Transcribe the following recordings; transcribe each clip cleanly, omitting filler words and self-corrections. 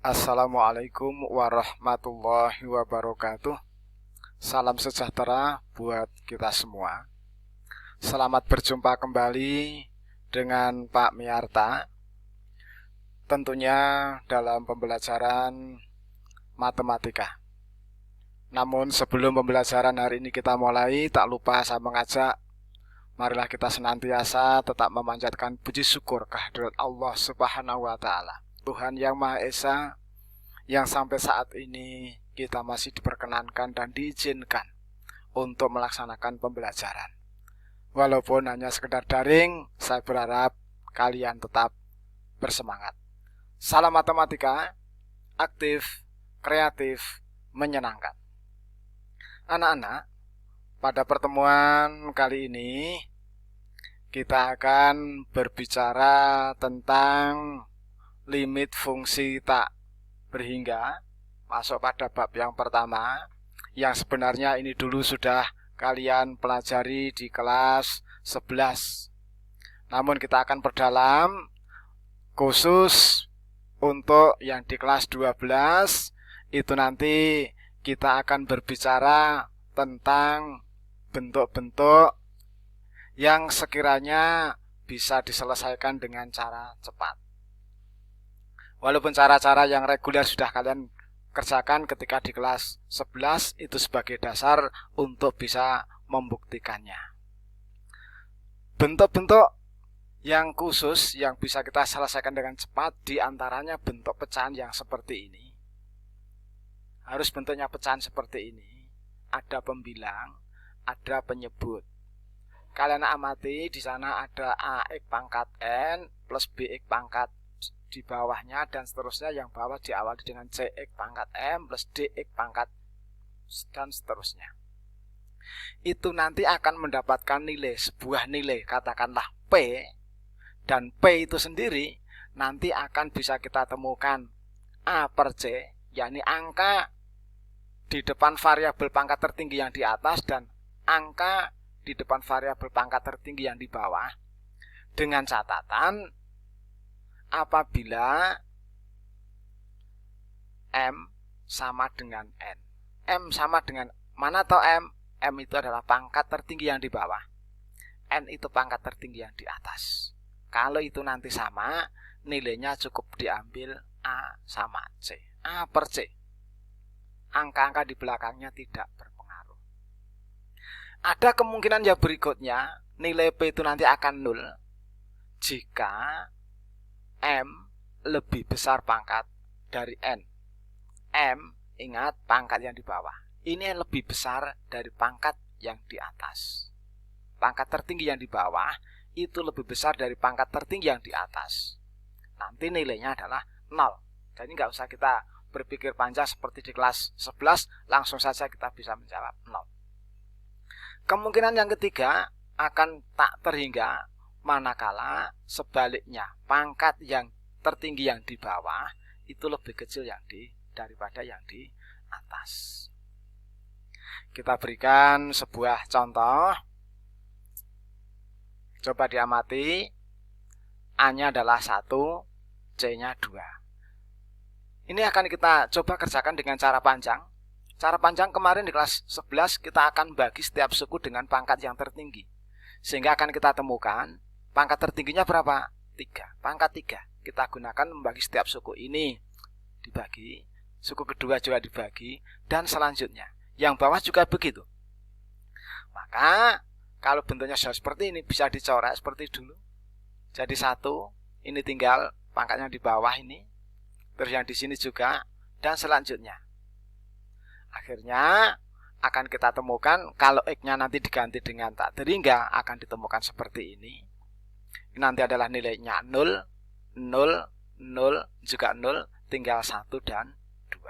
Assalamualaikum warahmatullahi wabarakatuh. Salam sejahtera buat kita semua. Selamat berjumpa kembali dengan Pak Miarta. Tentunya dalam pembelajaran matematika. Namun sebelum pembelajaran hari ini kita mulai, tak lupa saya mengajak, marilah kita senantiasa tetap memanjatkan puji syukur kehadirat Allah Subhanahu wa Ta'ala, Tuhan yang Maha Esa, yang sampai saat ini kita masih diperkenankan dan diizinkan untuk melaksanakan pembelajaran. Walaupun hanya sekedar daring, saya berharap kalian tetap bersemangat. Salam matematika, aktif, kreatif, menyenangkan. Anak-anak, pada pertemuan kali ini kita akan berbicara tentang limit fungsi tak berhingga, masuk pada bab yang pertama, yang sebenarnya ini dulu sudah kalian pelajari di kelas 11. Namun kita akan perdalam khusus untuk yang di kelas 12. Itu nanti kita akan berbicara tentang bentuk-bentuk yang sekiranya bisa diselesaikan dengan cara cepat. Walaupun cara-cara yang reguler sudah kalian kerjakan ketika di kelas 11, itu sebagai dasar untuk bisa membuktikannya. Bentuk-bentuk yang khusus yang bisa kita selesaikan dengan cepat, diantaranya bentuk pecahan yang seperti ini. Harus bentuknya pecahan seperti ini. Ada pembilang, ada penyebut. Kalian amati di sana ada AX pangkat N plus BX pangkat di bawahnya dan seterusnya, yang bawah diawali dengan CX pangkat M plus DX pangkat dan seterusnya. Itu nanti akan mendapatkan nilai, sebuah nilai, katakanlah P, dan P itu sendiri nanti akan bisa kita temukan A per C, yakni angka di depan variabel pangkat tertinggi yang di atas dan angka di depan variabel pangkat tertinggi yang di bawah, dengan catatan apabila M sama dengan N. M sama dengan mana atau M? M itu adalah pangkat tertinggi yang di bawah, N itu pangkat tertinggi yang di atas. Kalau itu nanti sama, nilainya cukup diambil A sama C, A per C. Angka-angka di belakangnya tidak berpengaruh. Ada kemungkinan yang berikutnya, nilai P itu nanti akan 0 jika M lebih besar pangkat dari N. M, ingat pangkat yang di bawah, ini lebih besar dari pangkat yang di atas. Pangkat tertinggi yang di bawah itu lebih besar dari pangkat tertinggi yang di atas. Nanti nilainya adalah 0. Jadi nggak usah kita berpikir panjang seperti di kelas 11, langsung saja kita bisa menjawab 0. Kemungkinan yang ketiga akan tak terhingga manakala sebaliknya pangkat yang tertinggi yang di bawah itu lebih kecil daripada yang di atas. Kita berikan sebuah contoh. Coba diamati. A-nya adalah 1, C-nya 2. Ini akan kita coba kerjakan dengan cara panjang. Cara panjang kemarin di kelas 11 kita akan bagi setiap suku dengan pangkat yang tertinggi. Sehingga akan kita temukan pangkat tertingginya berapa? 3. Pangkat 3. Kita gunakan membagi setiap suku ini. Dibagi. Suku kedua juga dibagi. Dan selanjutnya. Yang bawah juga begitu. Maka kalau bentuknya sudah seperti ini, bisa dicoret seperti dulu. Jadi 1. Ini tinggal pangkatnya di bawah ini. Terus yang di sini juga, dan selanjutnya. Akhirnya akan kita temukan kalau X-nya nanti diganti dengan tak terhingga, akan ditemukan seperti ini. Ini nanti adalah nilainya 0, 0, 0, juga 0, tinggal 1 dan 2.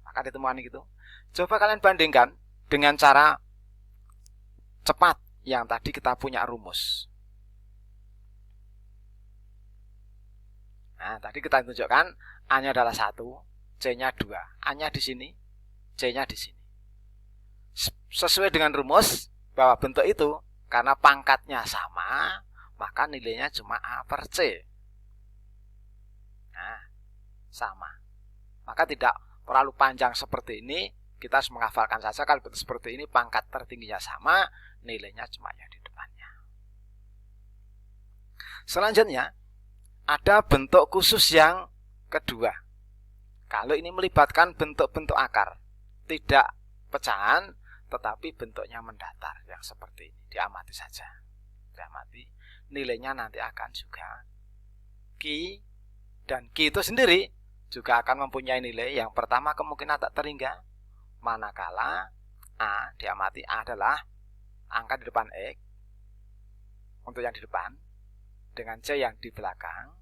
Maka ditemukan gitu. Coba kalian bandingkan dengan cara cepat yang tadi kita punya rumus. Nah, tadi kita tunjukkan A-nya adalah 1, C-nya 2. A-nya di sini, C-nya di sini. Sesuai dengan rumus bahwa bentuk itu, karena pangkatnya sama, maka nilainya cuma A per C. Nah, sama. Maka tidak terlalu panjang seperti ini, kita harus menghafalkan saja kalau bentuk seperti ini pangkat tertingginya sama, nilainya cuma yang di depannya. Selanjutnya, ada bentuk khusus yang kedua. Kalau ini melibatkan bentuk-bentuk akar, tidak pecahan, tetapi bentuknya mendatar, yang seperti ini. Diamati saja. Diamati, nilainya nanti akan juga Ki, dan Ki itu sendiri juga akan mempunyai nilai. Yang pertama kemungkinan tak terhingga, manakala A, diamati A adalah angka di depan X, untuk yang di depan, dengan C yang di belakang,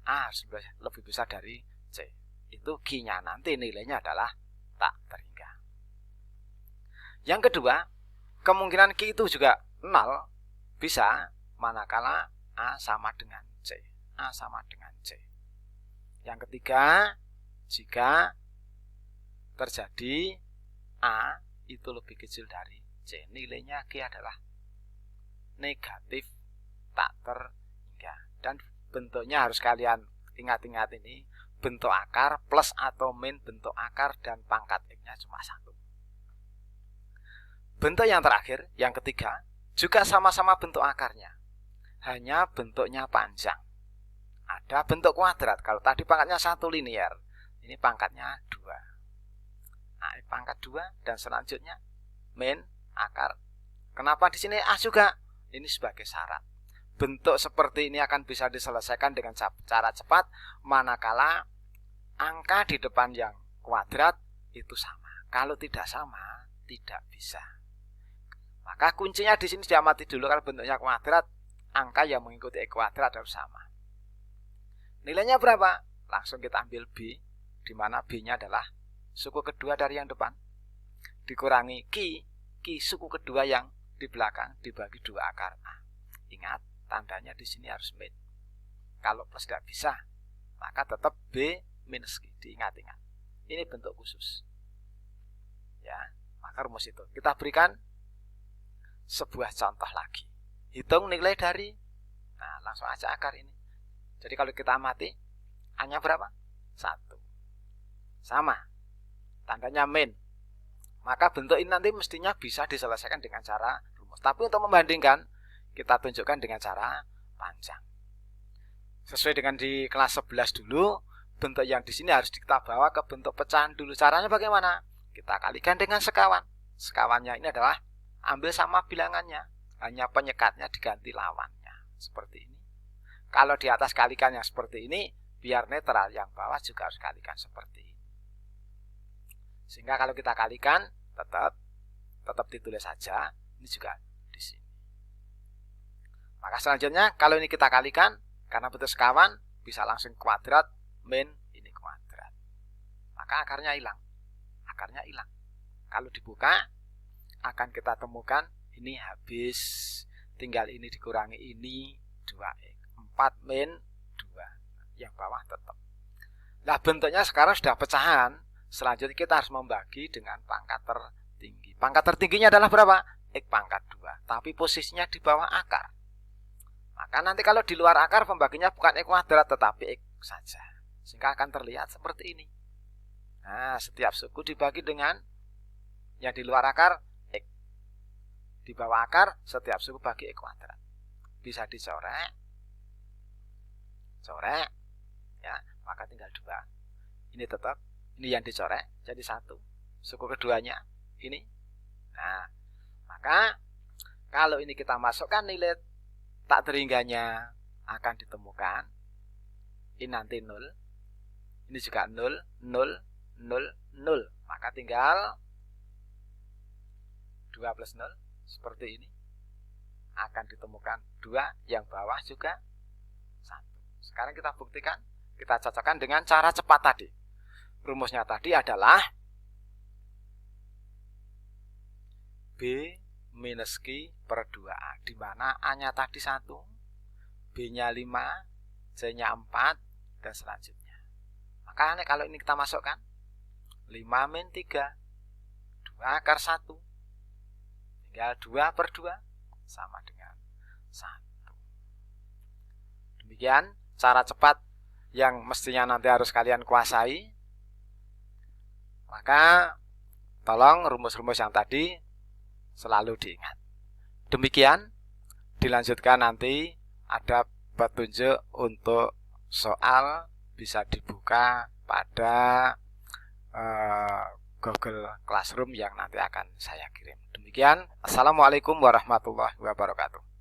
A harus lebih besar dari C. Itu Q-nya nanti nilainya adalah tak terhingga. Yang kedua, kemungkinan Q itu juga 0 bisa manakala A sama dengan C. A sama dengan C. Yang ketiga, jika terjadi A itu lebih kecil dari C, nilainya Q adalah negatif tak terhingga. Dan bentuknya harus kalian ingat-ingat ini, bentuk akar plus atau min bentuk akar dan pangkat X-nya cuma 1. Bentuk yang terakhir, yang ketiga, juga sama-sama bentuk akarnya, hanya bentuknya panjang. Ada bentuk kuadrat. Kalau tadi pangkatnya 1 linear, ini pangkatnya 2. Nah, pangkat 2 dan selanjutnya min akar. Kenapa di sini A juga? Ini sebagai syarat. Bentuk seperti ini akan bisa diselesaikan dengan cara cepat manakala angka di depan yang kuadrat itu sama. Kalau tidak sama, tidak bisa. Maka kuncinya di sini diamati dulu. Kalau bentuknya kuadrat, angka yang mengikuti X kuadrat harus sama. Nilainya berapa? Langsung kita ambil B, di mana B-nya adalah suku kedua dari yang depan, dikurangi Q suku kedua yang di belakang, dibagi 2 akar A. Ingat, tandanya di sini harus min. Kalau plus tidak bisa, maka tetap B minus Q. Diingat-ingat. Ini bentuk khusus. Ya, maka rumus itu. Kita berikan sebuah contoh lagi. Hitung nilai dari, nah langsung aja akar ini. Jadi kalau kita amati, A-nya berapa? 1. Sama. Tandanya min. Maka bentuk ini nanti mestinya bisa diselesaikan dengan cara rumus. Tapi untuk membandingkan, kita tunjukkan dengan cara panjang. Sesuai dengan di kelas 11 dulu, bentuk yang di sini harus kita bawa ke bentuk pecahan dulu. Caranya bagaimana? Kita kalikan dengan sekawan. Sekawannya ini adalah ambil sama bilangannya, hanya penyekatnya diganti lawannya. Seperti ini. Kalau di atas kalikannya seperti ini, biar netral, yang bawah juga harus kalikan seperti ini. Sehingga kalau kita kalikan, tetap ditulis saja. Ini juga di sini. Maka selanjutnya, kalau ini kita kalikan, karena bentuk sekawan, bisa langsung kuadrat, min, ini kuadrat. Maka akarnya hilang. Akarnya hilang. Kalau dibuka, akan kita temukan, ini habis. Tinggal ini dikurangi ini, 2X. 4 min 2. Yang bawah tetap. Nah, bentuknya sekarang sudah pecahan. Selanjutnya kita harus membagi dengan pangkat tertinggi. Pangkat tertingginya adalah berapa? X pangkat 2. Tapi posisinya di bawah akar. Maka nanti kalau di luar akar pembaginya bukan X kuadrat tetapi X saja. Sehingga akan terlihat seperti ini. Nah, setiap suku dibagi dengan yang di luar akar X. Di bawah akar setiap suku bagi X kuadrat. Bisa dicoret. Coret. Ya, maka tinggal 2. Ini tetap. Ini yang dicoret jadi 1. Suku keduanya ini. Nah, maka kalau ini kita masukkan nilai tak terhingganya akan ditemukan. Ini nanti 0. Ini juga 0, 0, 0, 0. Maka tinggal 2 plus 0 seperti ini. Akan ditemukan 2, yang bawah juga 1. Sekarang kita buktikan, kita cocokkan dengan cara cepat tadi. Rumusnya tadi adalah B minus Q per 2A, di mana A-nya tadi 1, B-nya 5, C-nya 4, dan selanjutnya. Maka kalau ini kita masukkan, 5 min 3, 2 akar 1, tinggal 2 per 2, sama dengan 1. Demikian cara cepat yang mestinya nanti harus kalian kuasai, maka tolong rumus-rumus yang tadi selalu diingat. Demikian, dilanjutkan nanti ada petunjuk untuk soal bisa dibuka pada Google Classroom yang nanti akan saya kirim. Demikian, Assalamualaikum warahmatullahi wabarakatuh.